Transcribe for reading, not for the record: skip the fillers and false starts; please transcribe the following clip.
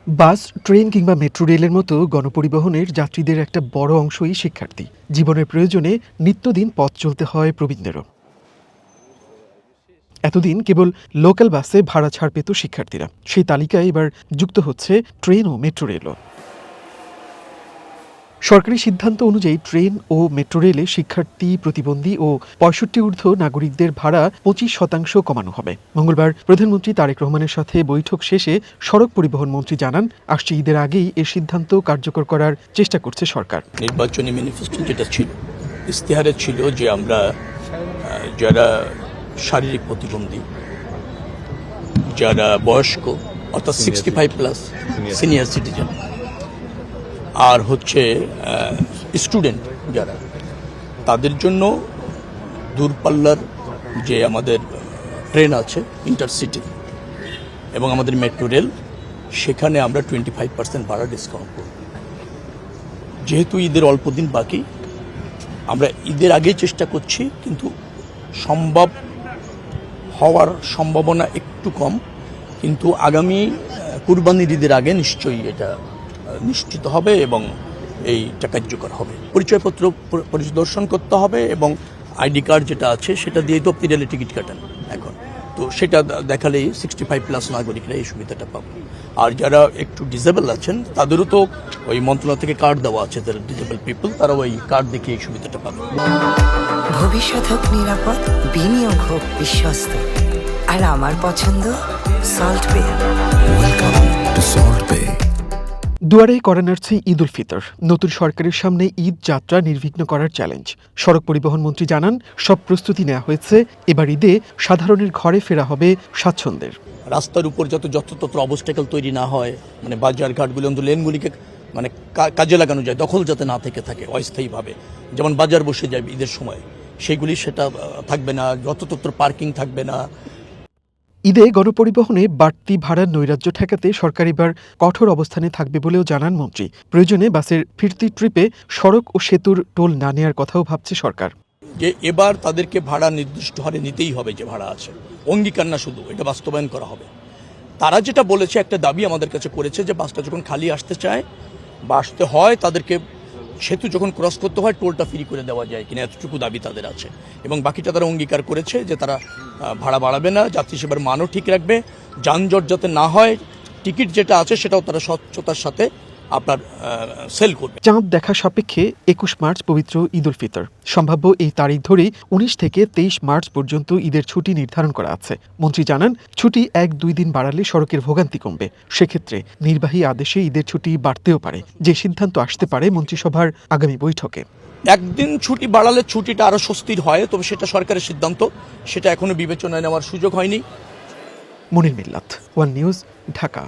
বাস, train কিংবা metro রেলের মতো গণপরিবহনের যাত্রীদের একটা বড় অংশই শিক্ষার্থী। জীবনের প্রয়োজনে নিত্যদিন পথ চলতে হয় প্রবীণদেরও। এতদিন কেবল লোকাল বাসে ভাড়া ছাড় পেত শিক্ষার্থীরা, সেই তালিকায় এবার যুক্ত হচ্ছে ট্রেন ও মেট্রো রেলও। সরকারি সিদ্ধান্ত অনুযায়ী ট্রেন ও মেট্রো রেলে শিক্ষার্থী, প্রতিবন্ধী ও ৬৫ ঊর্ধ্ব নাগরিকদের ভাড়া ২৫% কমানো হবে। মঙ্গলবার প্রধানমন্ত্রী তারেক রহমানের সাথে বৈঠক শেষে সড়ক পরিবহন মন্ত্রী জানান, আসছে ঈদের আগেই এ সিদ্ধান্ত কার্যকর করার চেষ্টা করছে সরকার। নির্বাচনী ম্যানিফেস্টো যেটা ছিল, ইশতেহারে ছিল যে আমরা যারা শারীরিক প্রতিবন্ধী, যারা বয়স্ক অর্থাৎ 65+ সিনিয়র সিটিজেন, আর হচ্ছে স্টুডেন্ট যারা, তাদের জন্য দূরপাল্লার যে আমাদের ট্রেন আছে ইন্টারসিটি এবং আমাদের মেট্রো রেল, সেখানে আমরা 25% ভাড়া ডিসকাউন্ট করব। যেহেতু ঈদের অল্প দিন বাকি, আমরা ঈদের আগেই চেষ্টা করছি, কিন্তু সম্ভব হওয়ার সম্ভাবনা একটু কম, কিন্তু আগামী কুরবানির ঈদের আগে নিশ্চয়ই এটা নিশ্চিত হবে এবং এইটা কার্যকর হবে। পরিচয়পত্র পরিদর্শন করতে হবে এবং আইডি কার্ড যেটা আছে সেটা দিয়ে তো আপনি রেলে টিকিট কাটেন এখন, তো সেটা দেখালেই 65+ নাগরিকরা এই সুবিধাটা পাবে। আর যারা একটু ডিসেবল আছেন তাদেরও তো ওই মন্ত্রণালয় থেকে কার্ড দেওয়া আছে, যারা ডিসেবল পিপল, তারা ওই কার্ড দেখে এই সুবিধাটা পাবে। ভবিষ্যৎ হোক নিরাপদ, বিনিয়োগ হোক বিশ্বস্ত, আর আমার পছন্দ সল্ট বে। ওয়েলকাম টু সল্ট বে। দুয়ারে করা নাড়ছে ঈদ উল ফিতর। নতুন সরকারের সামনে ঈদ যাত্রা নির্বিঘ্ন করার চ্যালেঞ্জ। সড়ক পরিবহন মন্ত্রী জানান, সব প্রস্তুতি নেওয়া হয়েছে, এবার ঈদে সাধারণের ঘরে ফেরা হবে স্বাচ্ছন্দ্যের। রাস্তার উপর যততত্র অবস্টেকল তৈরি না হয়, মানে বাজার ঘাটগুলো, লেনগুলিকে মানে কাজে লাগানো যায়, দখল যাতে না থেকে থাকে অস্থায়ীভাবে, যেমন বাজার বসে যায় ঈদের সময়, সেগুলি সেটা থাকবে না, যততত্র পার্কিং থাকবে না। ঈদে গণপরিবহনে বাড়তি ভাড়ার নৈরাজ্য ঠেকাতে সরকার এবার কঠোর অবস্থানে থাকবে বলেও জানান মন্ত্রী। প্রয়োজনে বাসের ফিরতি ট্রিপে সড়ক ও সেতুর টোল না নেওয়ার কথাও ভাবছে সরকার। যে এবার তাদেরকে ভাড়া নির্দিষ্ট হারে নিতেই হবে, যে ভাড়া আছে, অঙ্গীকার না শুধু, এটা বাস্তবায়ন করা হবে। তারা যেটা বলেছে, একটা দাবি আমাদের কাছে করেছে যে বাসটা যখন খালি আসতে চায় বা আসতে হয়, তাদেরকে সেতু যখন ক্রস করতে হয় টোলটা ফ্রি করে দেওয়া যায় কিনা, এতটুকু দাবি তাদের আছে। এবং বাকিটা তারা অঙ্গীকার করেছে যে তারা ভাড়া বাড়াবে না, যাত্রী সেবার মানও ঠিক রাখবে, যানজট যাতে না হয়, টিকিট যেটা আছে সেটাও তারা স্বচ্ছতার সাথে আপনার সেল করবে। চাঁদ দেখা সাপেক্ষে 21 মার্চ পবিত্র ঈদ উল ফিতর। সম্ভাব্য এই তারিখ ধরেই 19 থেকে 23 মার্চ পর্যন্ত ঈদের ছুটি নির্ধারণ করা আছে। মন্ত্রী জানান, ছুটি 1-2 দিন বাড়ালে সড়কের ভোগান্তি কমবে। সেক্ষেত্রে নির্বাহী আদেশে ঈদের ছুটি বাড়তেও পারে, যে সিদ্ধান্ত আসতে পারে মন্ত্রিসভার আগামী বৈঠকে। একদিন ছুটি বাড়ালে ছুটিটা আরো স্বস্তির হয়, তবে সেটা সরকারের সিদ্ধান্ত, সেটা এখনো বিবেচনায় নেওয়ার সুযোগ হয়নি। মুনির মিল্লাত, ওয়ান নিউজ, ঢাকা।